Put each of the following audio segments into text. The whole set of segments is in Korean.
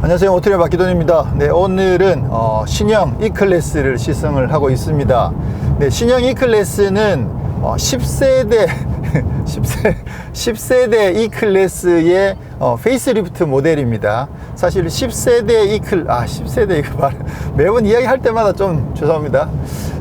안녕하세요, 오토리오 박기돈입니다. 네, 오늘은 신형 E클래스를 시승을 하고 있습니다. 네, 신형 E클래스는 10세대 10세대 E클래스의 페이스리프트 모델입니다. 사실 10세대 10세대 매번 이야기할 때마다 좀 죄송합니다.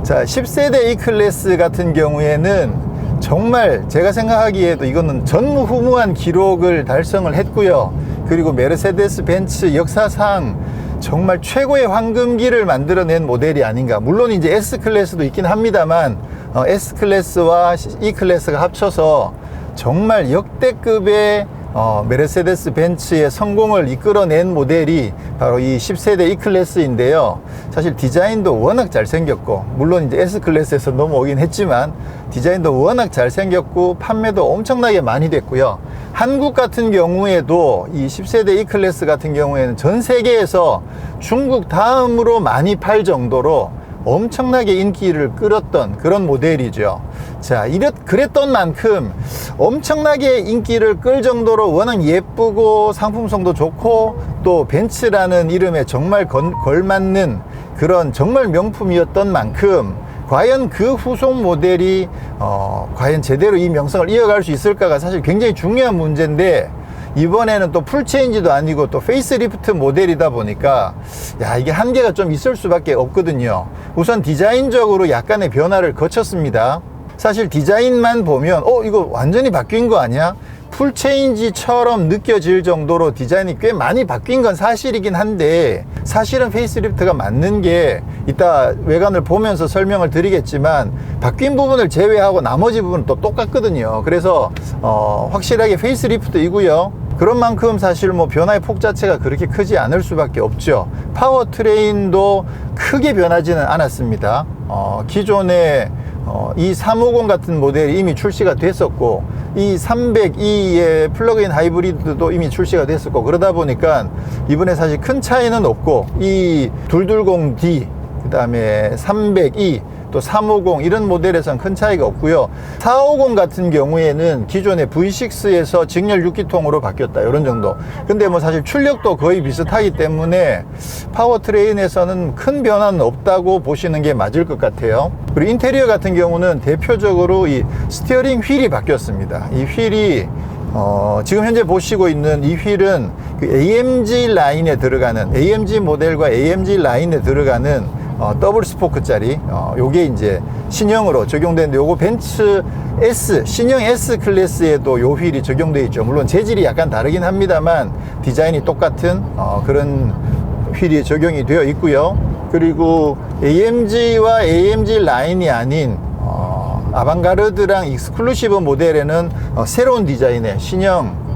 자, 10세대 E클래스 같은 경우에는 정말 제가 생각하기에도 이거는 전무후무한 기록을 달성을 했고요. 그리고 메르세데스 벤츠 역사상 정말 최고의 황금기를 만들어낸 모델이 아닌가. 물론 이제 S클래스도 있긴 합니다만 S클래스와 E클래스가 합쳐서 정말 역대급의 메르세데스 벤츠의 성공을 이끌어낸 모델이 바로 이 10세대 E클래스인데요. 사실 디자인도 워낙 잘생겼고, 물론 이제 S클래스에서 넘어오긴 했지만 디자인도 워낙 잘생겼고 판매도 엄청나게 많이 됐고요. 한국 같은 경우에도 이 10세대 E클래스 같은 경우에는 전 세계에서 중국 다음으로 많이 팔 정도로 엄청나게 인기를 끌었던 그런 모델이죠. 자, 그랬던 만큼 엄청나게 인기를 끌 정도로 워낙 예쁘고 상품성도 좋고 또 벤츠라는 이름에 정말 걸맞는 그런 정말 명품이었던 만큼 과연 그 후속 모델이 과연 제대로 이 명성을 이어갈 수 있을까가 사실 굉장히 중요한 문제인데, 이번에는 또 풀체인지도 아니고 또 페이스리프트 모델이다 보니까 이게 한계가 좀 있을 수밖에 없거든요. 우선 디자인적으로 약간의 변화를 거쳤습니다. 사실 디자인만 보면 이거 완전히 바뀐 거 아니야? 풀체인지처럼 느껴질 정도로 디자인이 꽤 많이 바뀐 건 사실이긴 한데, 사실은 페이스리프트가 맞는 게 이따 외관을 보면서 설명을 드리겠지만 바뀐 부분을 제외하고 나머지 부분은 또 똑같거든요. 그래서 확실하게 페이스리프트이고요. 그런 만큼 사실 변화의 폭 자체가 그렇게 크지 않을 수밖에 없죠. 파워트레인도 크게 변하지는 않았습니다. 기존에 이 350 같은 모델이 이미 출시가 됐었고, 이 300E의 플러그인 하이브리드도 이미 출시가 됐었고, 그러다 보니까 이번에 사실 큰 차이는 없고, 이 220D, 그 다음에 300E, 또 350 이런 모델에서는 큰 차이가 없고요. 450 같은 경우에는 기존의 V6에서 직렬 6기통으로 바뀌었다, 이런 정도. 근데 사실 출력도 거의 비슷하기 때문에 파워트레인에서는 큰 변화는 없다고 보시는 게 맞을 것 같아요. 그리고 인테리어 같은 경우는 대표적으로 이 스티어링 휠이 바뀌었습니다. 이 휠이 지금 현재 보시고 있는 이 휠은 그 AMG 라인에 들어가는, AMG 모델과 AMG 라인에 들어가는 더블 스포크짜리, 요게 이제 신형으로 적용되는데, 요거 벤츠 신형 S 클래스에도 요 휠이 적용되어 있죠. 물론 재질이 약간 다르긴 합니다만 디자인이 똑같은 그런 휠이 적용이 되어 있고요. 그리고 AMG와 AMG 라인이 아닌 아방가르드랑 익스클루시브 모델에는 새로운 디자인의 신형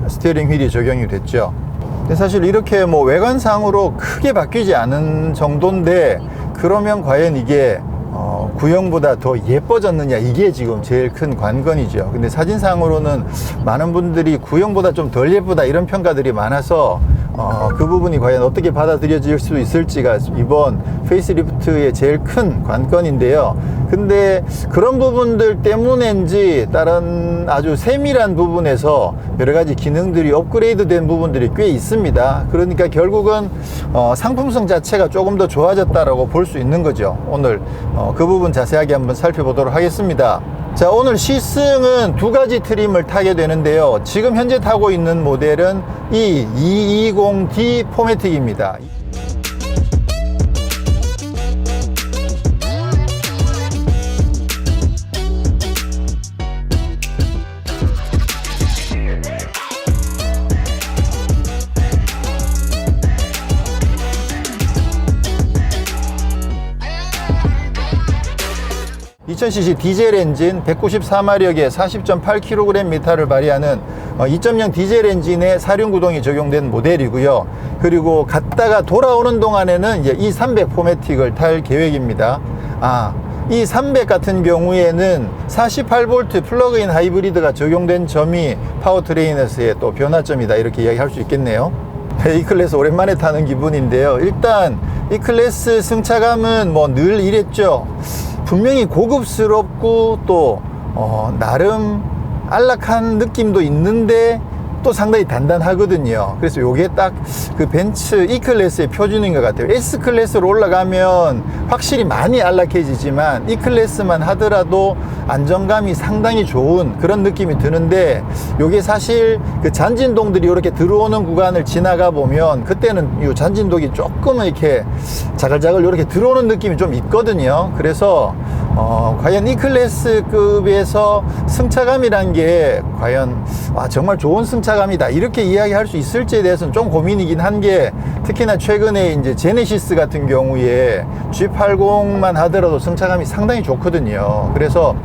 스티어링 휠이 적용이 됐죠. 근데 사실 이렇게 외관상으로 크게 바뀌지 않은 정도인데, 그러면 과연 이게 구형보다 더 예뻐졌느냐, 이게 지금 제일 큰 관건이죠. 근데 사진상으로는 많은 분들이 구형보다 좀 덜 예쁘다 이런 평가들이 많아서 그 부분이 과연 어떻게 받아들여질 수 있을지가 이번 페이스리프트의 제일 큰 관건인데요. 근데 그런 부분들 때문인지 다른 아주 세밀한 부분에서 여러 가지 기능들이 업그레이드 된 부분들이 꽤 있습니다. 그러니까 결국은 상품성 자체가 조금 더 좋아졌다라고 볼 수 있는 거죠. 오늘 그 부분 자세하게 한번 살펴보도록 하겠습니다. 자, 오늘 시승은 두 가지 트림을 타게 되는데요. 지금 현재 타고 있는 모델은 이 220D 포매틱입니다. 2000cc 디젤 엔진 194마력에 40.8kgm를 발휘하는 2.0 디젤 엔진의 사륜구동이 적용된 모델이고요. 그리고 갔다가 돌아오는 동안에는 이제 E300 포매틱을 탈 계획입니다. 이 300 같은 경우에는 48V 플러그인 하이브리드가 적용된 점이 파워트레인에서의 또 변화점이다, 이렇게 이야기할 수 있겠네요. 이 클래스 오랜만에 타는 기분인데요. 일단 이 클래스 승차감은 늘 이랬죠. 분명히 고급스럽고 또 나름 안락한 느낌도 있는데 탑도 상당히 단단하거든요. 그래서 요게 딱 그 벤츠 E클래스의 표준인 것 같아요. S클래스로 올라가면 확실히 많이 안락해지지만 E클래스만 하더라도 안정감이 상당히 좋은 그런 느낌이 드는데, 요게 사실 그 잔진동들이 이렇게 들어오는 구간을 지나가 보면 그때는 이 잔진동이 조금은 이렇게 자글자글 이렇게 들어오는 느낌이 좀 있거든요. 그래서 과연 E클래스급에서 승차감이란 게 과연 정말 좋은 승차감이다 이렇게 이야기할 수 있을지에 대해서는 좀 고민이긴 한 게, 특히나 최근에 이제 제네시스 같은 경우에 G80만 하더라도 승차감이 상당히 좋거든요. 그래서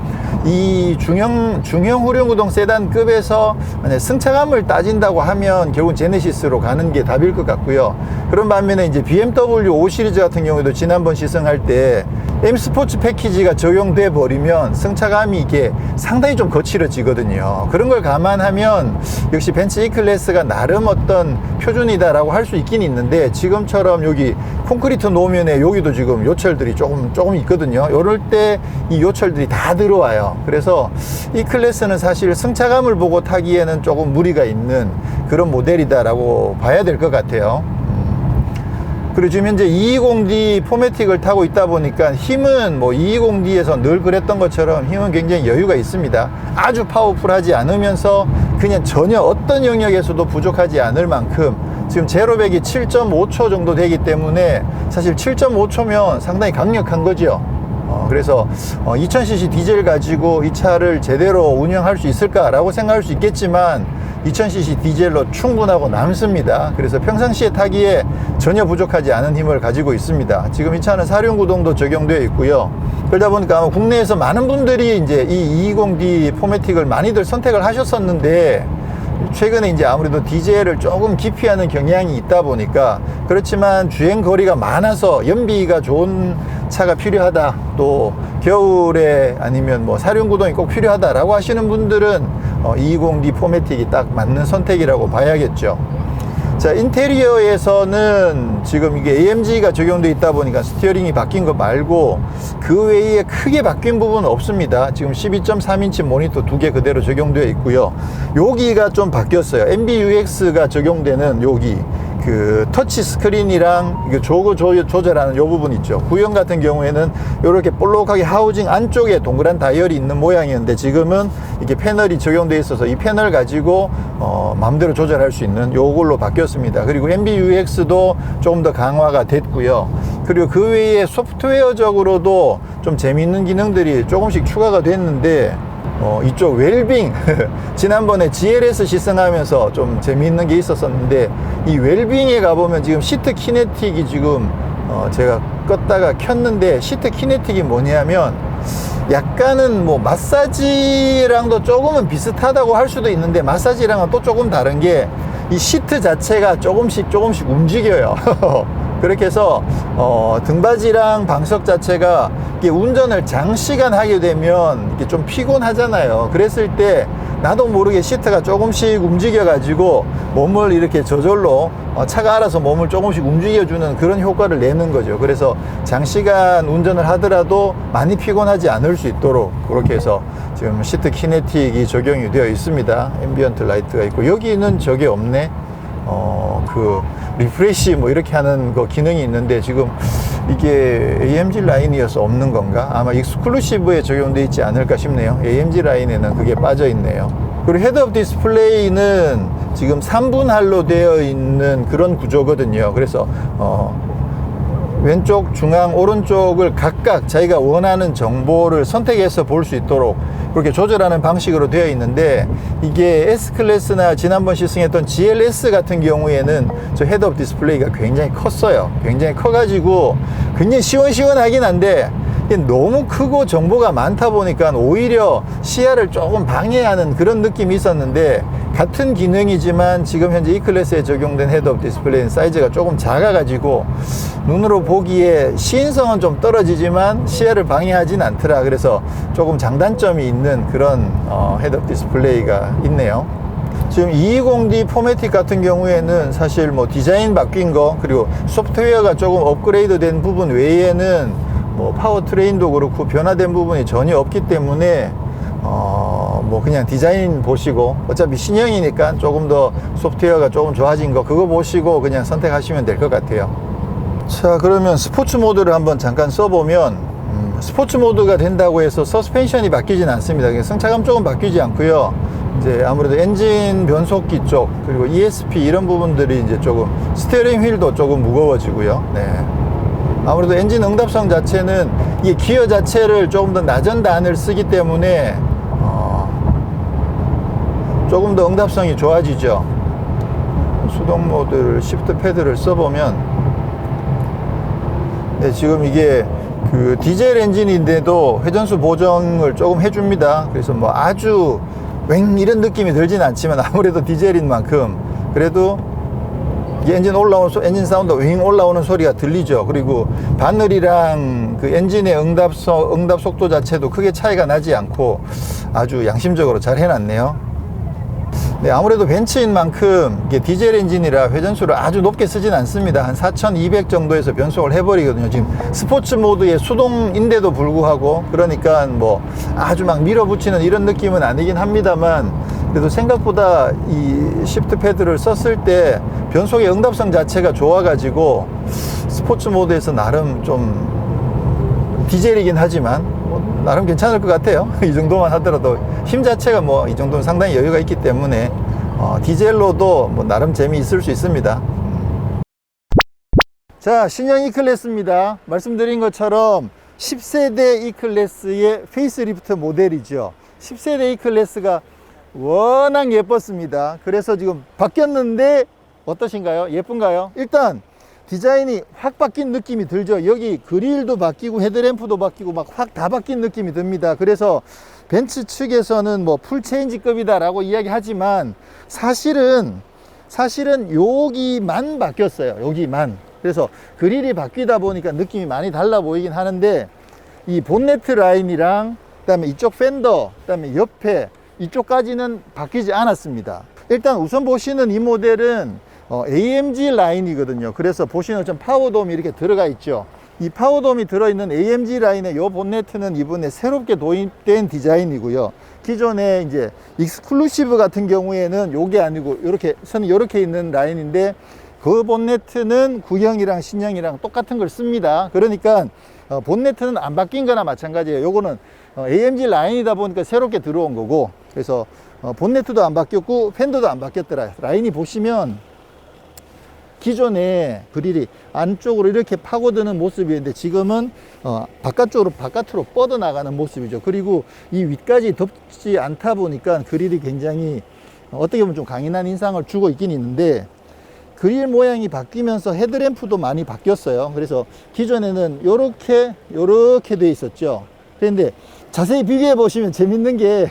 이 중형 후륜구동 세단급에서 만약 승차감을 따진다고 하면 결국은 제네시스로 가는 게 답일 것 같고요. 그런 반면에 이제 BMW 5 시리즈 같은 경우에도 지난번 시승할 때 M 스포츠 패키지가 적용돼 버리면 승차감이 이게 상당히 좀 거칠어지거든요. 그런 걸 감안하면 역시 벤츠 E클래스가 나름 어떤 표준이다라고 할 수 있긴 있는데, 지금처럼 여기 콘크리트 노면에 여기도 지금 요철들이 조금 있거든요. 이럴 때 이 요철들이 다 들어와요. 그래서 E클래스는 사실 승차감을 보고 타기에는 조금 무리가 있는 그런 모델이다라고 봐야 될 것 같아요. 그리고 지금 현재 220D 포매틱을 타고 있다 보니까 힘은 뭐 220D에서 늘 그랬던 것처럼 힘은 굉장히 여유가 있습니다. 아주 파워풀하지 않으면서 그냥 전혀 어떤 영역에서도 부족하지 않을 만큼 지금 제로백이 7.5초 정도 되기 때문에 사실 7.5초면 상당히 강력한 거죠. 그래서 2000cc 디젤 가지고 이 차를 제대로 운영할 수 있을까라고 생각할 수 있겠지만 2000cc 디젤로 충분하고 남습니다. 그래서 평상시에 타기에 전혀 부족하지 않은 힘을 가지고 있습니다. 지금 이 차는 사륜구동도 적용되어 있고요. 그러다 보니까 아마 국내에서 많은 분들이 이제 이 220D 포매틱을 많이들 선택을 하셨었는데, 최근에 이제 아무래도 디젤을 조금 기피하는 경향이 있다 보니까, 그렇지만 주행 거리가 많아서 연비가 좋은 차가 필요하다, 또 겨울에 아니면 뭐 사륜구동이 꼭 필요하다라고 하시는 분들은 220D 포매틱이 딱 맞는 선택이라고 봐야겠죠. 자, 인테리어에서는 지금 이게 AMG가 적용되어 있다 보니까 스티어링이 바뀐 거 말고 그 외에 크게 바뀐 부분은 없습니다. 지금 12.3인치 모니터 2개 그대로 적용되어 있고요. 여기가 좀 바뀌었어요. MBUX가 적용되는 여기 그 터치 스크린이랑 조거 조절하는 요 부분 있죠. 구형 같은 경우에는 이렇게 볼록하게 하우징 안쪽에 동그란 다이얼이 있는 모양이었는데, 지금은 이게 패널이 적용되어 있어서 이 패널 가지고 마음대로 조절할 수 있는 요걸로 바뀌었습니다. 그리고 MBUX도 조금 더 강화가 됐고요. 그리고 그 외에 소프트웨어적으로도 좀 재미있는 기능들이 조금씩 추가가 됐는데, 이쪽 웰빙 지난번에 GLS 시승하면서 좀 재미있는 게 있었었는데, 이 웰빙에 가보면 지금 시트 키네틱이 지금 제가 껐다가 켰는데, 시트 키네틱이 뭐냐면 약간은 뭐 마사지랑도 조금은 비슷하다고 할 수도 있는데, 마사지랑은 또 조금 다른 게 이 시트 자체가 조금씩 움직여요. 그렇게 해서 등받이랑 방석 자체가 이게 운전을 장시간 하게 되면 이게 좀 피곤하잖아요. 그랬을 때 나도 모르게 시트가 조금씩 움직여 가지고 몸을 이렇게 저절로 차가 알아서 몸을 조금씩 움직여주는 그런 효과를 내는 거죠. 그래서 장시간 운전을 하더라도 많이 피곤하지 않을 수 있도록 그렇게 해서 지금 시트 키네틱이 적용이 되어 있습니다. 앰비언트 라이트가 있고, 여기는 저게 없네. 그 리프레시 뭐 이렇게 하는 거 기능이 있는데, 지금 이게 AMG 라인이어서 없는 건가? 아마 익스클루시브에 적용되어 있지 않을까 싶네요. AMG 라인에는 그게 빠져 있네요. 그리고 헤드업 디스플레이는 지금 3분할로 되어 있는 그런 구조거든요. 그래서 왼쪽, 중앙, 오른쪽을 각각 자기가 원하는 정보를 선택해서 볼 수 있도록 그렇게 조절하는 방식으로 되어 있는데, 이게 S클래스나 지난번 시승했던 GLS 같은 경우에는 저 헤드업 디스플레이가 굉장히 컸어요. 굉장히 커가지고 굉장히 시원시원하긴 한데 너무 크고 정보가 많다 보니까 오히려 시야를 조금 방해하는 그런 느낌이 있었는데, 같은 기능이지만 지금 현재 E클래스에 적용된 헤드업 디스플레이는 사이즈가 조금 작아가지고 눈으로 보기에 시인성은 좀 떨어지지만 시야를 방해하진 않더라. 그래서 조금 장단점이 있는 그런 헤드업 디스플레이가 있네요. 지금 220D 포매틱 같은 경우에는 사실 뭐 디자인 바뀐 거, 그리고 소프트웨어가 조금 업그레이드 된 부분 외에는 뭐 파워트레인도 그렇고 변화된 부분이 전혀 없기 때문에 뭐 그냥 디자인 보시고 어차피 신형이니까 조금 더 소프트웨어가 조금 좋아진 거 그거 보시고 그냥 선택하시면 될 것 같아요. 자, 그러면 스포츠 모드를 한번 잠깐 써보면 스포츠 모드가 된다고 해서 서스펜션이 바뀌진 않습니다. 승차감 쪽은 바뀌지 않고요. 이제 아무래도 엔진 변속기 쪽 그리고 ESP 이런 부분들이 이제 조금 스티어링 휠도 조금 무거워지고요. 네. 아무래도 엔진 응답성 자체는 이 기어 자체를 조금 더 낮은 단을 쓰기 때문에 조금 더 응답성이 좋아지죠. 수동 모드를 시프트 패드를 써보면 네, 지금 이게 그 디젤 엔진인데도 회전수 보정을 조금 해줍니다. 그래서 뭐 아주 웽 이런 느낌이 들진 않지만 아무래도 디젤인 만큼 그래도 이 엔진 올라오는 엔진 사운드 윙 올라오는 소리가 들리죠. 그리고 바늘이랑 그 엔진의 응답 속도 자체도 크게 차이가 나지 않고 아주 양심적으로 잘 해놨네요. 네, 아무래도 벤츠인 만큼 이게 디젤 엔진이라 회전수를 아주 높게 쓰진 않습니다. 한 4200 정도에서 변속을 해버리거든요. 지금 스포츠 모드의 수동인데도 불구하고 그러니까 뭐 아주 막 밀어붙이는 이런 느낌은 아니긴 합니다만 그래도 생각보다 이 시프트 패드를 썼을 때 변속의 응답성 자체가 좋아가지고 스포츠 모드에서 나름 좀 디젤이긴 하지만 뭐 나름 괜찮을 것 같아요. 이 정도만 하더라도 힘 자체가 뭐 이 정도는 상당히 여유가 있기 때문에 디젤로도 뭐 나름 재미있을 수 있습니다. 자, 신형 E클래스입니다. 말씀드린 것처럼 10세대 E클래스의 페이스리프트 모델이죠. 10세대 E클래스가 워낙 예뻤습니다. 그래서 지금 바뀌었는데 어떠신가요? 예쁜가요? 일단 디자인이 확 바뀐 느낌이 들죠. 여기 그릴도 바뀌고 헤드램프도 바뀌고 막 확 다 바뀐 느낌이 듭니다. 그래서 벤츠 측에서는 뭐 풀체인지급이다 라고 이야기하지만 사실은 여기만 바뀌었어요. 여기만. 그래서 그릴이 바뀌다 보니까 느낌이 많이 달라 보이긴 하는데 이 본네트 라인이랑 그다음에 이쪽 펜더 그다음에 옆에 이쪽까지는 바뀌지 않았습니다. 일단 우선 보시는 이 모델은 AMG 라인이거든요. 그래서 보시는 좀 파워돔이 이렇게 들어가 있죠. 이 파워돔이 들어있는 AMG 라인의 이 본네트는 이번에 새롭게 도입된 디자인이고요. 기존에 이제 익스클루시브 같은 경우에는 요게 아니고 이렇게 선이 이렇게 있는 라인인데 그 본네트는 구형이랑 신형이랑 똑같은 걸 씁니다. 그러니까 본네트는 안 바뀐 거나 마찬가지예요. 요거는 AMG 라인이다 보니까 새롭게 들어온 거고 그래서 본네트도 안 바뀌었고 펜더도 안 바뀌었더라. 라인이 보시면 기존에 그릴이 안쪽으로 이렇게 파고드는 모습이었는데 지금은 바깥으로 뻗어나가는 모습이죠. 그리고 이 윗까지 덮지 않다 보니까 그릴이 굉장히 어떻게 보면 좀 강인한 인상을 주고 있긴 있는데 그릴 모양이 바뀌면서 헤드램프도 많이 바뀌었어요. 그래서 기존에는 요렇게 돼 있었죠. 그런데 자세히 비교해 보시면 재밌는 게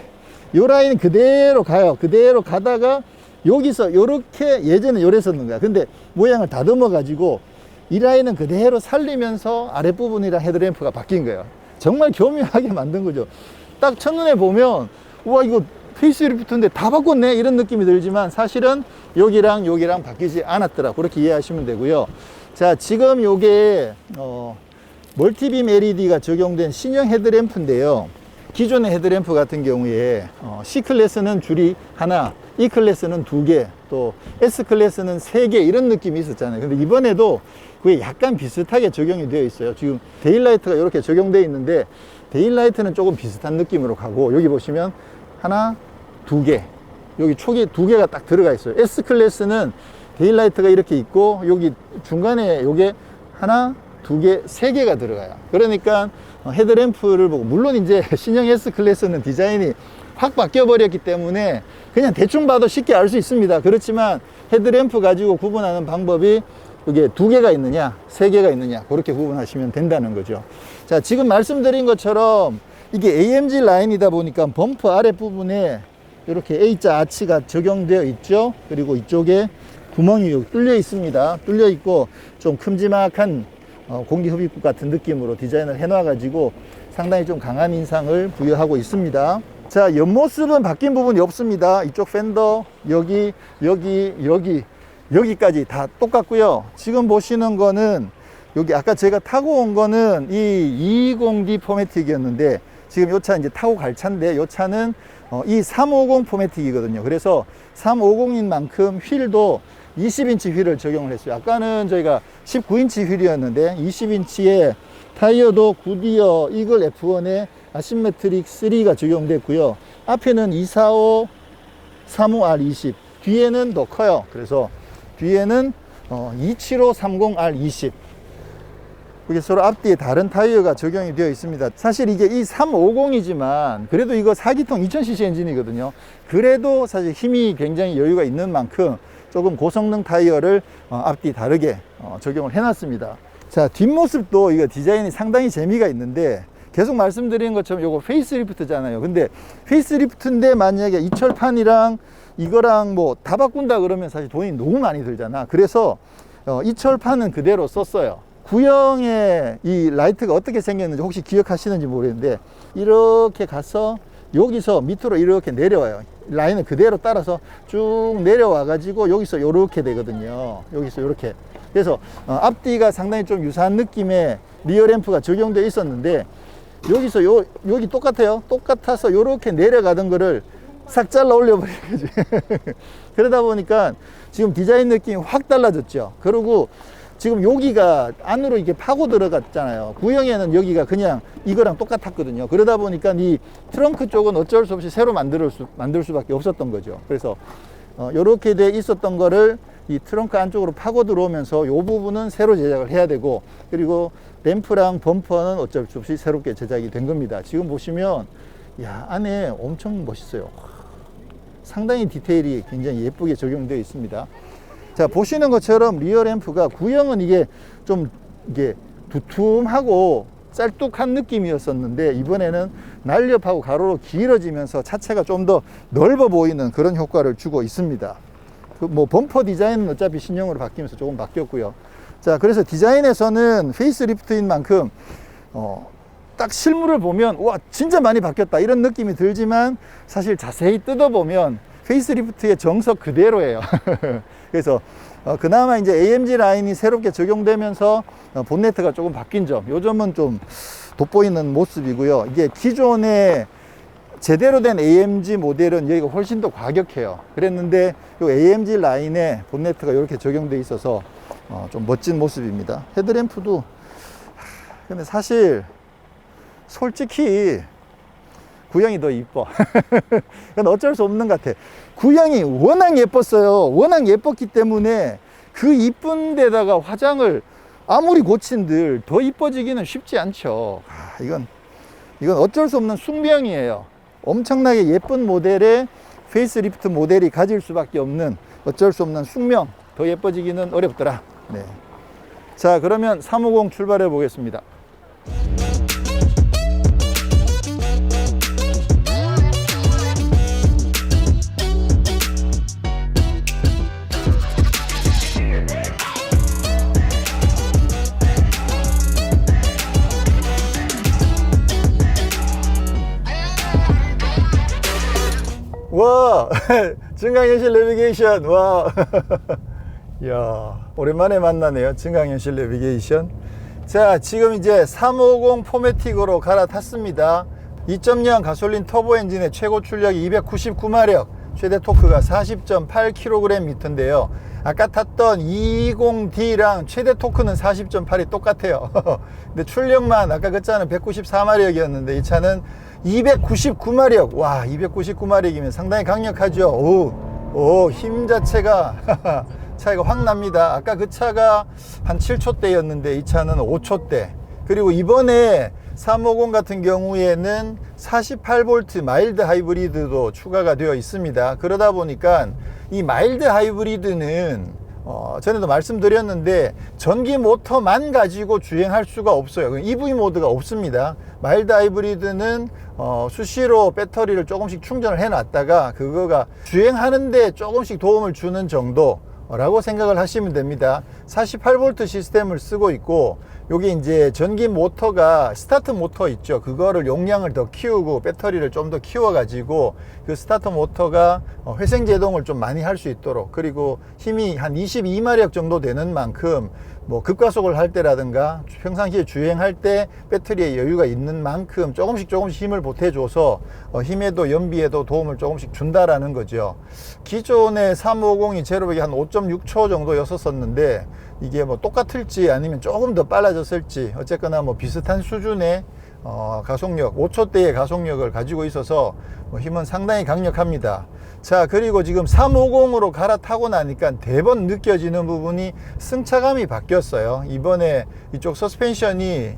요 라인 그대로 가요. 그대로 가다가 여기서 요렇게 예전에 요래 섰는 거야. 근데 모양을 다듬어 가지고 이 라인은 그대로 살리면서 아랫부분이랑 헤드램프가 바뀐 거예요. 정말 교묘하게 만든 거죠. 딱 첫눈에 보면 우와 이거 페이스리프트인데 다 바꿨네 이런 느낌이 들지만 사실은 여기랑 바뀌지 않았더라. 그렇게 이해하시면 되고요. 자, 지금 요게 멀티빔 LED가 적용된 신형 헤드램프인데요. 기존의 헤드램프 같은 경우에 C클래스는 줄이 하나, E클래스는 2개, 또 S클래스는 3개 이런 느낌이 있었잖아요. 근데 이번에도 그게 약간 비슷하게 적용이 되어 있어요. 지금 데일라이트가 이렇게 적용되어 있는데 데일라이트는 조금 비슷한 느낌으로 가고 여기 보시면 하나, 2개, 여기 촉이 2개가 딱 들어가 있어요. S클래스는 데일라이트가 이렇게 있고 여기 중간에 요게 하나, 2개, 3개가 들어가요. 그러니까 헤드램프를 보고 물론 이제 신형 S클래스는 디자인이 확 바뀌어 버렸기 때문에 그냥 대충 봐도 쉽게 알 수 있습니다. 그렇지만 헤드램프 가지고 구분하는 방법이 이게 2개가 있느냐 3개가 있느냐 그렇게 구분하시면 된다는 거죠. 자, 지금 말씀드린 것처럼 이게 AMG 라인이다 보니까 범퍼 아랫부분에 이렇게 A자 아치가 적용되어 있죠. 그리고 이쪽에 구멍이 뚫려 있습니다. 뚫려 있고 좀 큼지막한 공기 흡입구 같은 느낌으로 디자인을 해놔 가지고 상당히 좀 강한 인상을 부여하고 있습니다. 자, 옆모습은 바뀐 부분이 없습니다. 이쪽 펜더 여기까지 다 똑같고요. 지금 보시는 거는 여기 아까 제가 타고 온 거는 이 220D 포매틱이었는데 지금 요 차 이제 타고 갈 차인데 요 차는 이 350 포매틱이거든요. 그래서 350인 만큼 휠도 20인치 휠을 적용을 했어요. 아까는 저희가 19인치 휠이었는데 20인치의 타이어도 구디어 이글 F1의 아시메트릭 3가 적용됐고요. 앞에는 245 35R20, 뒤에는 더 커요. 그래서 뒤에는 275 30R20. 이게 서로 앞뒤에 다른 타이어가 적용이 되어 있습니다. 사실 이게 이 350이지만 그래도 이거 4기통 2000cc 엔진이거든요. 그래도 사실 힘이 굉장히 여유가 있는 만큼 조금 고성능 타이어를 앞뒤 다르게 적용을 해놨습니다. 자, 뒷모습도 이거 디자인이 상당히 재미가 있는데 계속 말씀드린 것처럼 이거 페이스리프트잖아요. 근데 페이스리프트인데 만약에 이 철판이랑 이거랑 뭐 다 바꾼다 그러면 사실 돈이 너무 많이 들잖아. 그래서 이 철판은 그대로 썼어요. 구형의 이 라이트가 어떻게 생겼는지 혹시 기억하시는지 모르겠는데 이렇게 가서 여기서 밑으로 이렇게 내려와요. 라인을 그대로 따라서 쭉 내려와 가지고 여기서 이렇게 되거든요. 여기서 이렇게. 그래서 앞뒤가 상당히 좀 유사한 느낌의 리어 램프가 적용되어 있었는데 여기서 여기 똑같아요. 똑같아서 이렇게 내려가던 거를 싹 잘라 올려버린 거지. 그러다 보니까 지금 디자인 느낌이 확 달라졌죠. 그리고 지금 여기가 안으로 이게 파고 들어갔잖아요. 구형에는 여기가 그냥 이거랑 똑같았거든요. 그러다 보니까 이 트렁크 쪽은 어쩔 수 없이 새로 만들 수밖에 없었던 거죠. 그래서 이렇게 돼 있었던 거를 이 트렁크 안쪽으로 파고 들어오면서 이 부분은 새로 제작을 해야 되고, 그리고 램프랑 범퍼는 어쩔 수 없이 새롭게 제작이 된 겁니다. 지금 보시면 야, 안에 엄청 멋있어요. 상당히 디테일이 굉장히 예쁘게 적용되어 있습니다. 자, 보시는 것처럼 리어 램프가 구형은 이게 좀 이게 두툼하고 짤뚝한 느낌이었었는데 이번에는 날렵하고 가로로 길어지면서 차체가 좀 더 넓어 보이는 그런 효과를 주고 있습니다. 뭐 범퍼 디자인은 어차피 신형으로 바뀌면서 조금 바뀌었고요. 자, 그래서 디자인에서는 페이스리프트인 만큼 딱 실물을 보면 와, 진짜 많이 바뀌었다 이런 느낌이 들지만 사실 자세히 뜯어보면 페이스리프트의 정석 그대로예요. 그래서 그나마 이제 AMG 라인이 새롭게 적용되면서 본네트가 조금 바뀐 점, 요 점은 좀 돋보이는 모습이고요. 이게 기존의 제대로 된 AMG 모델은 여기가 훨씬 더 과격해요. 그랬는데 요 AMG 라인에 본네트가 이렇게 적용돼 있어서 좀 멋진 모습입니다. 헤드램프도 근데 사실 솔직히 구형이 더 이뻐. 그건 어쩔 수 없는 것 같아. 구형이 워낙 예뻤어요. 워낙 예뻤기 때문에 그 이쁜 데다가 화장을 아무리 고친들 더 이뻐지기는 쉽지 않죠. 이건 어쩔 수 없는 숙명이에요. 엄청나게 예쁜 모델의 페이스리프트 모델이 가질 수밖에 없는 어쩔 수 없는 숙명. 더 예뻐지기는 어렵더라. 네. 자, 그러면 350 출발해 보겠습니다. 와, 증강현실 내비게이션. 와, 이야, 오랜만에 만나네요. 증강현실 내비게이션. 자, 지금 이제 350 포매틱으로 갈아탔습니다. 2.0 가솔린 터보 엔진의 최고 출력이 299마력, 최대 토크가 40.8kgm인데요. 아까 탔던 220D랑 최대 토크는 40.8이 똑같아요. 근데 출력만 아까 그 차는 194마력이었는데 이 차는 299마력. 와, 299마력이면 상당히 강력하죠. 오, 힘 자체가 차이가 확 납니다. 아까 그 차가 한 7초대였는데 이 차는 5초대. 그리고 이번에 350 같은 경우에는 48V 마일드 하이브리드도 추가가 되어 있습니다. 그러다 보니까 이 마일드 하이브리드는 전에도 말씀드렸는데 전기 모터만 가지고 주행할 수가 없어요. EV 모드가 없습니다. 마일드 하이브리드는 수시로 배터리를 조금씩 충전을 해 놨다가 그거가 주행하는데 조금씩 도움을 주는 정도라고 생각을 하시면 됩니다. 48V 시스템을 쓰고 있고, 요게 이제 전기 모터가 스타트 모터 있죠. 그거를 용량을 더 키우고 배터리를 좀 더 키워 가지고 그 스타트 모터가 회생 제동을 좀 많이 할 수 있도록, 그리고 힘이 한 22마력 정도 되는 만큼 뭐 급가속을 할 때라든가 평상시에 주행할 때 배터리에 여유가 있는 만큼 조금씩 힘을 보태줘서 힘에도 연비에도 도움을 조금씩 준다라는 거죠. 기존의 350이 제로백이 한 5.6초 정도였었는데 이게 뭐 똑같을지 아니면 조금 더 빨라졌을지 어쨌거나 뭐 비슷한 수준의 가속력, 5초대의 가속력을 가지고 있어서 힘은 상당히 강력합니다. 자, 그리고 지금 350으로 갈아타고 나니까 대번 느껴지는 부분이 승차감이 바뀌었어요. 이번에 이쪽 서스펜션이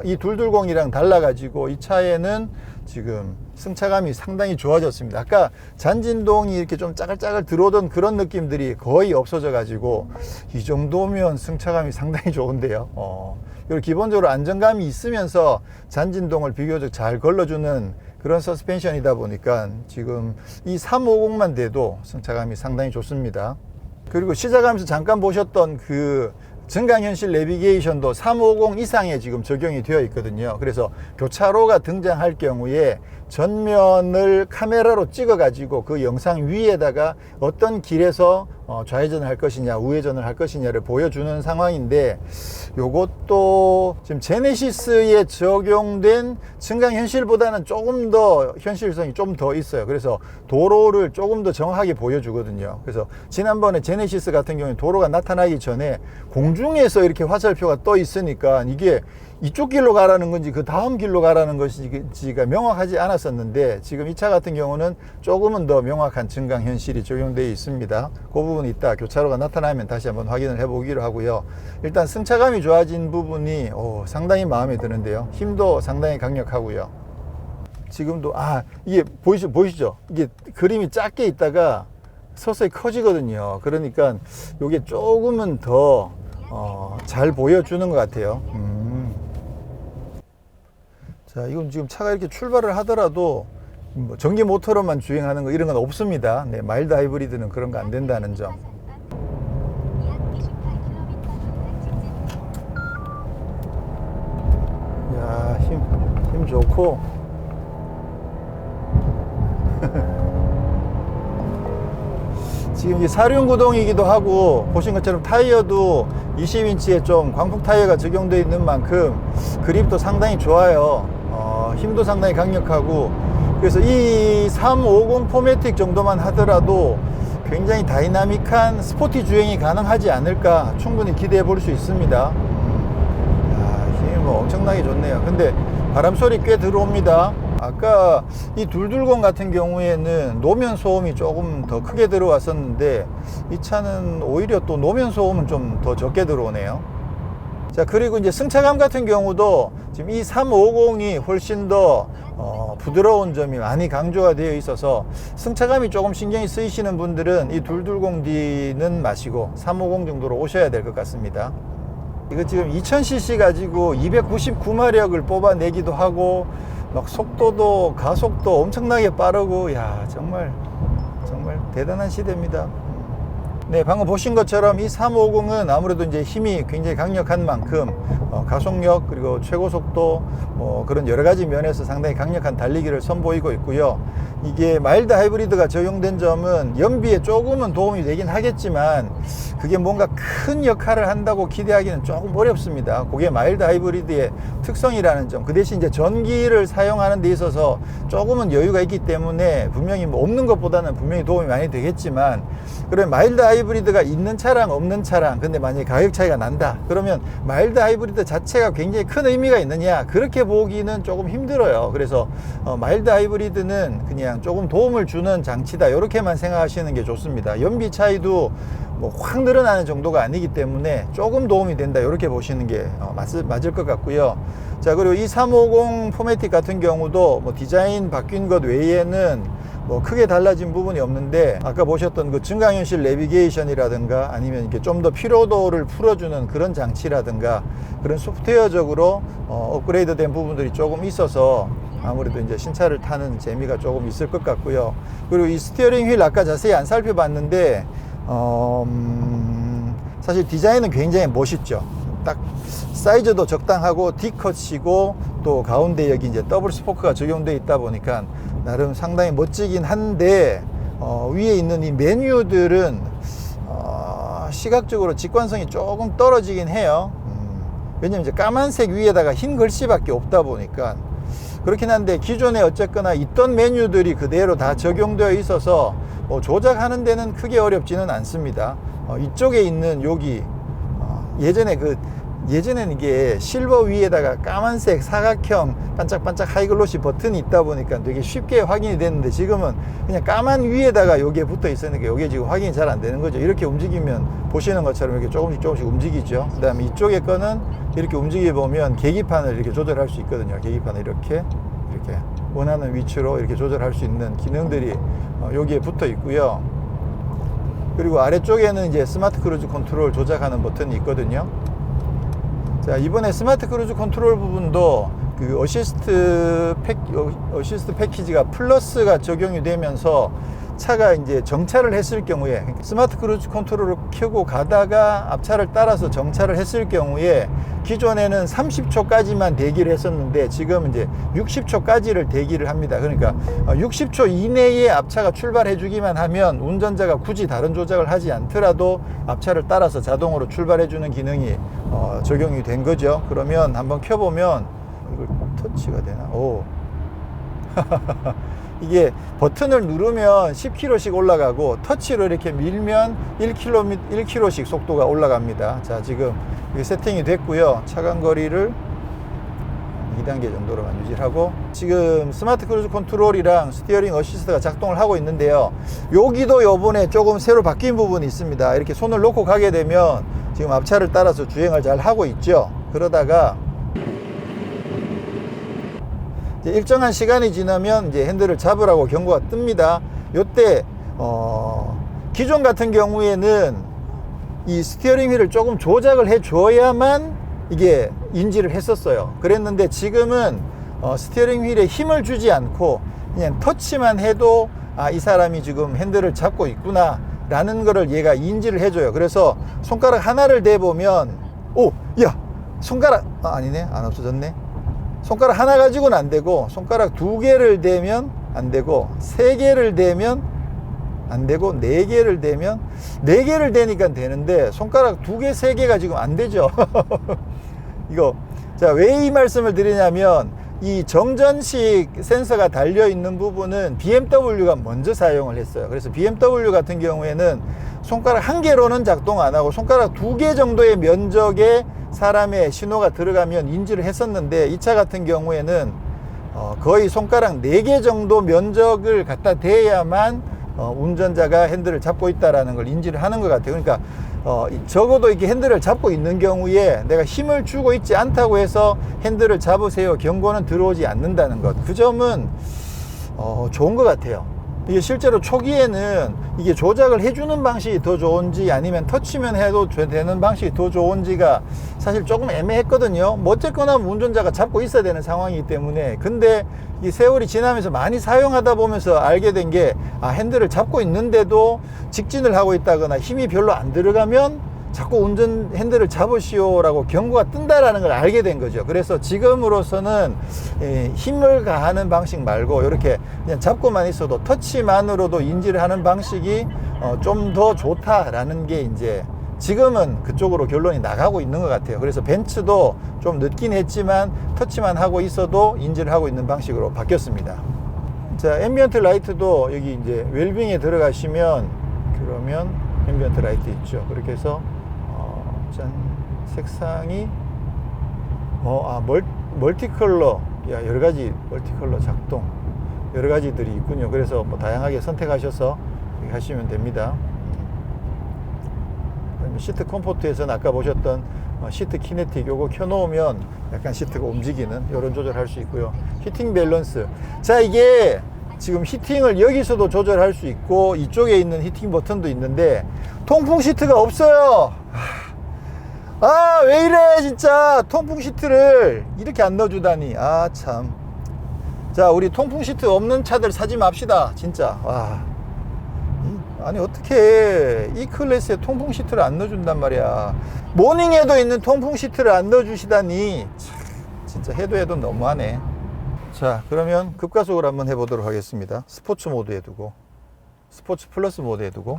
이 220이랑 달라가지고 이 차에는 지금 승차감이 상당히 좋아졌습니다. 아까 잔진동이 이렇게 좀 짜글짜글 들어오던 그런 느낌들이 거의 없어져 가지고 이 정도면 승차감이 상당히 좋은데요. 그리고 기본적으로 안정감이 있으면서 잔진동을 비교적 잘 걸러주는 그런 서스펜션이다 보니까 지금 이 350만 돼도 승차감이 상당히 좋습니다. 그리고 시작하면서 잠깐 보셨던 그 증강현실 내비게이션도 350 이상에 지금 적용이 되어 있거든요. 그래서 교차로가 등장할 경우에 전면을 카메라로 찍어 가지고 그 영상 위에다가 어떤 길에서 좌회전을 할 것이냐 우회전을 할 것이냐를 보여주는 상황인데, 요것도 지금 제네시스에 적용된 증강현실보다는 조금 더 현실성이 좀 더 있어요. 그래서 도로를 조금 더 정확하게 보여주거든요. 그래서 지난번에 제네시스 같은 경우에 도로가 나타나기 전에 공중에서 이렇게 화살표가 떠 있으니까 이게 이쪽 길로 가라는 건지 그 다음 길로 가라는 것인지가 명확하지 않았었는데, 지금 이 차 같은 경우는 조금은 더 명확한 증강현실이 적용되어 있습니다. 그 부분 이따 교차로가 나타나면 다시 한번 확인을 해보기로 하고요. 일단 승차감이 좋아진 부분이 상당히 마음에 드는데요. 힘도 상당히 강력하고요. 지금도 이게 보이시죠? 이게 그림이 작게 있다가 서서히 커지거든요. 그러니까 이게 조금은 더 잘 보여주는 것 같아요. 자, 이건 지금 차가 이렇게 출발을 하더라도 뭐 전기 모터로만 주행하는 거 이런 건 없습니다. 네, 마일드 하이브리드는 그런 거 안 된다는 점. 야, 힘 좋고. 지금 이게 사륜 구동이기도 하고, 보신 것처럼 타이어도 20인치에 좀 광폭 타이어가 적용되어 있는 만큼 그립도 상당히 좋아요. 힘도 상당히 강력하고, 그래서 이 350 포매틱 정도만 하더라도 굉장히 다이나믹한 스포티 주행이 가능하지 않을까 충분히 기대해 볼 수 있습니다. 힘이 뭐 엄청나게 좋네요. 근데 바람 소리 꽤 들어옵니다. 아까 이 220 같은 경우에는 노면 소음이 조금 더 크게 들어왔었는데, 이 차는 오히려 또 노면 소음은 좀 더 적게 들어오네요. 자, 그리고 이제 승차감 같은 경우도 지금 이 350이 훨씬 더 부드러운 점이 많이 강조가 되어 있어서 승차감이 조금 신경이 쓰이시는 분들은 이 220D는 마시고 350 정도로 오셔야 될 것 같습니다. 이거 지금 2000cc 가지고 299마력을 뽑아내기도 하고, 막 속도도 가속도 엄청나게 빠르고, 야, 정말 대단한 시대입니다. 네, 방금 보신 것처럼 이 350은 아무래도 이제 힘이 굉장히 강력한 만큼 가속력 그리고 최고 속도 그런 여러 가지 면에서 상당히 강력한 달리기를 선보이고 있고요. 이게 마일드 하이브리드가 적용된 점은 연비에 조금은 도움이 되긴 하겠지만 그게 뭔가 큰 역할을 한다고 기대하기는 조금 어렵습니다. 그게 마일드 하이브리드의 특성이라는 점. 그 대신 이제 전기를 사용하는 데 있어서 조금은 여유가 있기 때문에 분명히 뭐 없는 것보다는 분명히 도움이 많이 되겠지만, 그러면 마일드 하이브리드가 있는 차랑 없는 차랑 근데 만약에 가격 차이가 난다 그러면 마일드 하이브리드 자체가 굉장히 큰 의미가 있느냐, 그렇게 보기는 조금 힘들어요. 그래서 마일드 하이브리드는 그냥 조금 도움을 주는 장치다 이렇게만 생각하시는 게 좋습니다. 연비 차이도 뭐 확 늘어나는 정도가 아니기 때문에 조금 도움이 된다 이렇게 보시는 게 맞을 것 같고요. 자, 그리고 이 350 포매틱 같은 경우도 뭐 디자인 바뀐 것 외에는 뭐 크게 달라진 부분이 없는데, 아까 보셨던 그 증강현실 내비게이션이라든가 아니면 이렇게 좀 더 피로도를 풀어주는 그런 장치라든가 그런 소프트웨어적으로 업그레이드 된 부분들이 조금 있어서 아무래도 이제 신차를 타는 재미가 조금 있을 것 같고요. 그리고 이 스티어링 휠 아까 자세히 안 살펴봤는데 사실 디자인은 굉장히 멋있죠. 딱 사이즈도 적당하고 D컷이고 또 가운데 여기 이제 더블 스포크가 적용되어 있다 보니까 나름 상당히 멋지긴 한데 위에 있는 이 메뉴들은 시각적으로 직관성이 조금 떨어지긴 해요. 왜냐면 이제 까만색 위에다가 흰 글씨밖에 없다 보니까 그렇긴 한데, 기존에 어쨌거나 있던 메뉴들이 그대로 다 적용되어 있어서 뭐 조작하는 데는 크게 어렵지는 않습니다. 이쪽에 있는 여기 예전에는 이게 실버 위에다가 까만색 사각형 반짝반짝 하이글로시 버튼이 있다 보니까 되게 쉽게 확인이 됐는데, 지금은 그냥 까만 위에다가 여기에 붙어 있으니까 여기에 지금 확인이 잘 안 되는 거죠. 이렇게 움직이면 보시는 것처럼 이렇게 조금씩 움직이죠. 그 다음에 이쪽에 거는 이렇게 움직여 보면 계기판을 이렇게 조절할 수 있거든요. 계기판을 이렇게 원하는 위치로 이렇게 조절할 수 있는 기능들이 여기에 붙어 있고요. 그리고 아래쪽에는 이제 스마트 크루즈 컨트롤 조작하는 버튼이 있거든요. 자, 이번에 스마트 크루즈 컨트롤 부분도 그 어시스트 패키지가 플러스가 적용이 되면서 차가 이제 정차를 했을 경우에, 스마트 크루즈 컨트롤을 켜고 가다가 앞차를 따라서 정차를 했을 경우에 기존에는 30초까지만 대기를 했었는데 지금 이제 60초까지를 대기를 합니다. 그러니까 60초 이내에 앞차가 출발해 주기만 하면 운전자가 굳이 다른 조작을 하지 않더라도 앞차를 따라서 자동으로 출발해 주는 기능이 적용이 된 거죠. 그러면 한번 켜보면, 이걸 터치가 되나? 오. 이게 버튼을 누르면 10km씩 올라가고 터치로 이렇게 밀면 1km씩 속도가 올라갑니다. 자, 지금 이게 세팅이 됐고요. 차간거리를 2단계 정도로만 유지하고, 지금 스마트 크루즈 컨트롤이랑 스티어링 어시스트가 작동을 하고 있는데요. 여기도 요번에 조금 새로 바뀐 부분이 있습니다. 이렇게 손을 놓고 가게 되면 지금 앞차를 따라서 주행을 잘 하고 있죠. 그러다가 이제 일정한 시간이 지나면 이제 핸들을 잡으라고 경고가 뜹니다. 요때 기존 같은 경우에는 이 스티어링 휠을 조금 조작을 해 줘야만 이게 인지를 했었어요. 그랬는데 지금은 스티어링 휠에 힘을 주지 않고 그냥 터치만 해도 이 사람이 지금 핸들을 잡고 있구나 라는 거를 얘가 인지를 해줘요. 그래서 손가락 하나를 대보면, 손가락 아니네, 안 없어졌네. 손가락 하나 가지고는 안 되고, 손가락 2개를 대면 안 되고, 3개를 대면 안 되고, 4개를 대면, 4개를 대니까 되는데 손가락 2개, 3개가 지금 안 되죠. 이거, 자, 왜 이 말씀을 드리냐면, 이 정전식 센서가 달려 있는 부분은 BMW가 먼저 사용을 했어요. 그래서 BMW 같은 경우에는 손가락 1개로는 작동 안 하고 손가락 2개 정도의 면적에 사람의 신호가 들어가면 인지를 했었는데, 이 차 같은 경우에는 거의 손가락 4개 정도 면적을 갖다 대야만 운전자가 핸들을 잡고 있다라는 걸 인지를 하는 것 같아요. 그러니까 적어도 이렇게 핸들을 잡고 있는 경우에 내가 힘을 주고 있지 않다고 해서 핸들을 잡으세요 경고는 들어오지 않는다는 것, 그 점은 좋은 것 같아요. 이게 실제로 초기에는 이게 조작을 해주는 방식이 더 좋은지 아니면 터치면 해도 되는 방식이 더 좋은지가 사실 조금 애매했거든요. 뭐 어쨌거나 운전자가 잡고 있어야 되는 상황이기 때문에. 근데 이 세월이 지나면서 많이 사용하다 보면서 알게 된 게, 핸들을 잡고 있는데도 직진을 하고 있다거나 힘이 별로 안 들어가면 자꾸 핸들을 잡으시오라고 경고가 뜬다라는 걸 알게 된 거죠. 그래서 지금으로서는 힘을 가하는 방식 말고 이렇게 그냥 잡고만 있어도 터치만으로도 인지를 하는 방식이 좀 더 좋다라는 게 이제 지금은 그쪽으로 결론이 나가고 있는 것 같아요. 그래서 벤츠도 좀 늦긴 했지만 터치만 하고 있어도 인지를 하고 있는 방식으로 바뀌었습니다. 자, 앰비언트 라이트도 여기 이제 웰빙에 들어가시면, 그러면 앰비언트 라이트 있죠. 그렇게 해서 색상이 멀티컬러, 여러가지 멀티컬러 작동, 여러가지들이 있군요. 그래서 뭐 다양하게 선택하셔서 하시면 됩니다. 시트 컴포트에서는 아까 보셨던 시트 키네틱 요거 켜놓으면 약간 시트가 움직이는 이런 조절할 수 있고요. 히팅 밸런스, 자, 이게 지금 히팅을 여기서도 조절할 수 있고 이쪽에 있는 히팅 버튼도 있는데 통풍 시트가 없어요. 왜 이래 진짜. 통풍 시트를 이렇게 안 넣어주다니. 참. 자, 우리 통풍 시트 없는 차들 사지 맙시다 진짜. 아니 어떻게 이 클래스에 통풍 시트를 안 넣어준단 말이야. 모닝에도 있는 통풍 시트를 안 넣어주시다니 진짜 해도 너무하네. 자, 그러면 급가속을 한번 해보도록 하겠습니다. 스포츠 모드에 두고, 스포츠 플러스 모드에 두고,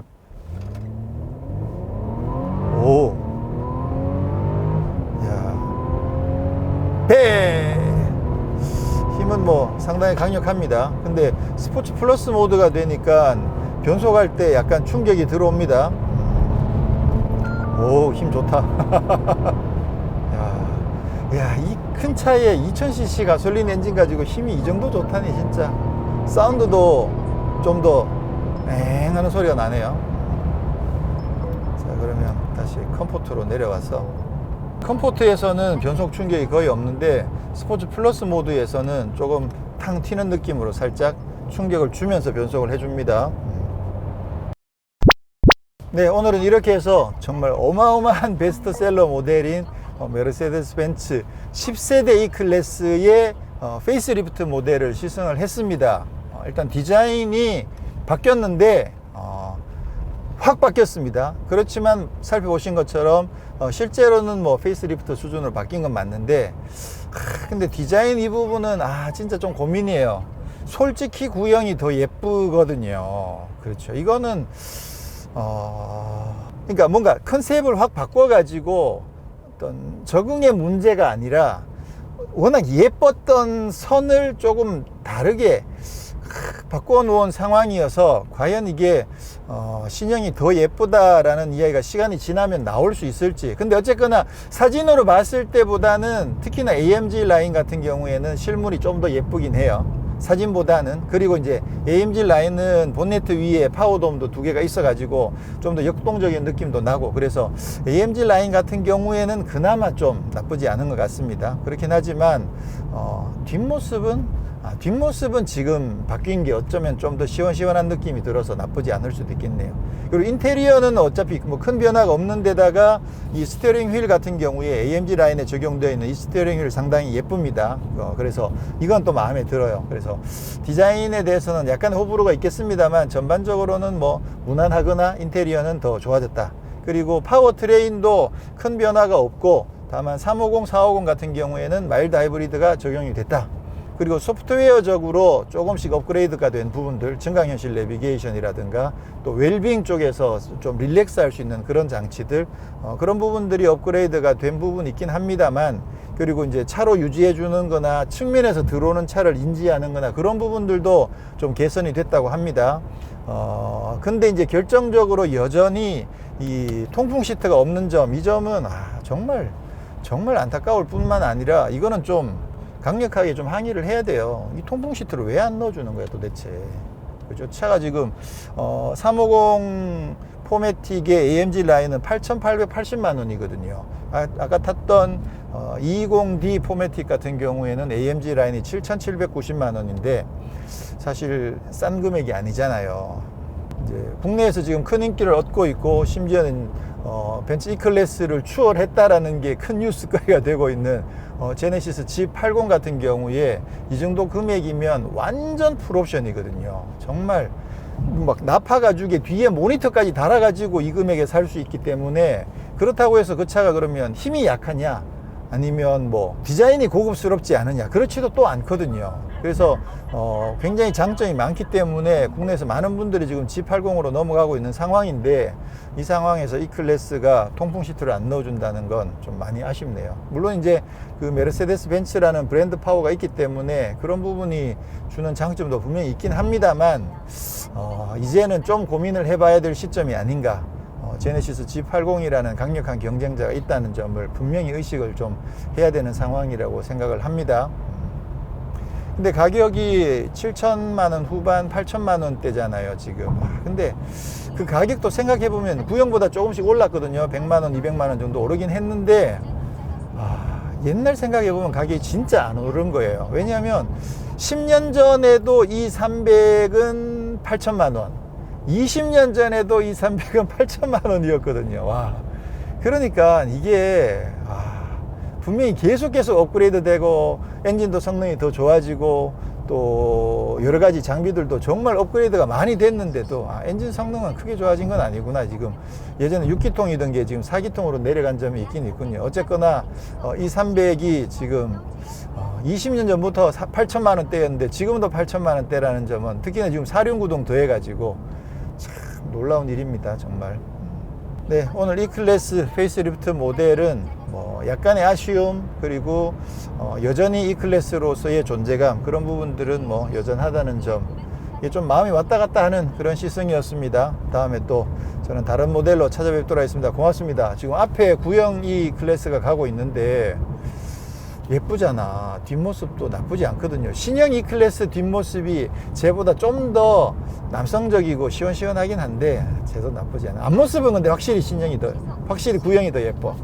배! 힘은 뭐 상당히 강력합니다. 근데 스포츠 플러스 모드가 되니까 변속할 때 약간 충격이 들어옵니다. 오, 힘 좋다. 야, 이 큰 차에 2000cc 가솔린 엔진 가지고 힘이 이 정도 좋다니 진짜. 사운드도 좀 더 엥 하는 소리가 나네요. 자, 그러면 다시 컴포트로 내려와서, 컴포트에서는 변속 충격이 거의 없는데 스포츠 플러스 모드에서는 조금 탕 튀는 느낌으로 살짝 충격을 주면서 변속을 해줍니다. 네, 오늘은 이렇게 해서 정말 어마어마한 베스트셀러 모델인 메르세데스 벤츠 10세대 E클래스의 페이스리프트 모델을 시승을 했습니다. 일단 디자인이 바뀌었는데 확 바뀌었습니다. 그렇지만 살펴보신 것처럼 실제로는 뭐 페이스리프트 수준으로 바뀐 건 맞는데, 근데 디자인 이 부분은 진짜 좀 고민이에요. 솔직히 구형이 더 예쁘거든요. 그렇죠. 이거는 그러니까 뭔가 컨셉을 확 바꿔가지고 어떤 적응의 문제가 아니라 워낙 예뻤던 선을 조금 다르게 바꿔 놓은 상황이어서 과연 이게 신형이 더 예쁘다라는 이야기가 시간이 지나면 나올 수 있을지. 근데 어쨌거나 사진으로 봤을 때보다는 특히나 AMG 라인 같은 경우에는 실물이 좀 더 예쁘긴 해요, 사진보다는. 그리고 이제 AMG 라인은 본네트 위에 파워돔도 두 개가 있어 가지고 좀 더 역동적인 느낌도 나고, 그래서 AMG 라인 같은 경우에는 그나마 좀 나쁘지 않은 것 같습니다. 그렇긴 하지만 뒷모습은 지금 바뀐 게 어쩌면 좀 더 시원시원한 느낌이 들어서 나쁘지 않을 수도 있겠네요. 그리고 인테리어는 어차피 뭐 큰 변화가 없는 데다가 이 스티어링 휠 같은 경우에 AMG 라인에 적용되어 있는 이 스티어링 휠 상당히 예쁩니다. 그래서 이건 또 마음에 들어요. 그래서 디자인에 대해서는 약간 호불호가 있겠습니다만 전반적으로는 뭐 무난하거나 인테리어는 더 좋아졌다. 그리고 파워트레인도 큰 변화가 없고, 다만 350, 450 같은 경우에는 마일드 하이브리드가 적용이 됐다. 그리고 소프트웨어적으로 조금씩 업그레이드가 된 부분들, 증강현실 내비게이션이라든가 또 웰빙 쪽에서 좀 릴렉스 할 수 있는 그런 장치들, 그런 부분들이 업그레이드가 된 부분이 있긴 합니다만, 그리고 이제 차로 유지해 주는 거나 측면에서 들어오는 차를 인지하는 거나 그런 부분들도 좀 개선이 됐다고 합니다. 근데 이제 결정적으로 여전히 이 통풍 시트가 없는 점, 이 점은 정말 안타까울 뿐만 아니라 이거는 좀 강력하게 좀 항의를 해야 돼요. 이 통풍 시트를 왜 안 넣어주는 거야 도대체. 그죠? 차가 지금 350 포매틱의 AMG 라인은 8,880만 원이거든요. 아까 탔던 220D 포매틱 같은 경우에는 AMG 라인이 7,790만 원인데 사실 싼 금액이 아니잖아요. 이제 국내에서 지금 큰 인기를 얻고 있고, 심지어는 벤츠 E클래스를 추월했다라는 게 큰 뉴스거리가 되고 있는 제네시스 G80 같은 경우에 이 정도 금액이면 완전 풀옵션이거든요. 정말 막 나파 가죽에 뒤에 모니터까지 달아가지고 이 금액에 살 수 있기 때문에, 그렇다고 해서 그 차가 그러면 힘이 약하냐, 아니면 뭐 디자인이 고급스럽지 않으냐, 그렇지도 또 않거든요. 그래서 굉장히 장점이 많기 때문에 국내에서 많은 분들이 지금 G80으로 넘어가고 있는 상황인데, 이 상황에서 E클래스가 통풍 시트를 안 넣어준다는 건 좀 많이 아쉽네요. 물론 이제 그 메르세데스 벤츠라는 브랜드 파워가 있기 때문에 그런 부분이 주는 장점도 분명히 있긴 합니다만, 이제는 좀 고민을 해봐야 될 시점이 아닌가. 제네시스 G80이라는 강력한 경쟁자가 있다는 점을 분명히 의식을 좀 해야 되는 상황이라고 생각을 합니다. 근데 가격이 7천만 원 후반, 8천만 원대잖아요 지금. 근데 그 가격도 생각해보면 구형보다 조금씩 올랐거든요. 100만 원, 200만 원 정도 오르긴 했는데, 옛날 생각해보면 가격이 진짜 안 오른 거예요. 왜냐하면 10년 전에도 이 300은 8천만 원, 20년 전에도 이 300은 8천만 원이었거든요. 와. 그러니까 이게 분명히 계속 업그레이드 되고, 엔진도 성능이 더 좋아지고, 또 여러 가지 장비들도 정말 업그레이드가 많이 됐는데도 엔진 성능은 크게 좋아진 건 아니구나. 지금 예전에 6기통이던 게 지금 4기통으로 내려간 점이 있긴 있군요. 어쨌거나 이 300이 지금 20년 전부터 8천만 원대였는데 지금도 8천만 원대라는 점은, 특히나 지금 사륜구동 더해가지고 참 놀라운 일입니다 정말. 네, 오늘 E클래스 페이스리프트 모델은 뭐 약간의 아쉬움, 그리고 여전히 E클래스로서의 존재감, 그런 부분들은 뭐 여전하다는 점, 이게 좀 마음이 왔다 갔다 하는 그런 시승이었습니다. 다음에 또 저는 다른 모델로 찾아뵙도록 하겠습니다. 고맙습니다. 지금 앞에 구형 E클래스가 가고 있는데 예쁘잖아. 뒷모습도 나쁘지 않거든요. 신형 E클래스 뒷모습이 쟤보다 좀 더 남성적이고 시원시원하긴 한데 쟤도 나쁘지 않아. 앞모습은 근데 확실히 구형이 더 예뻐.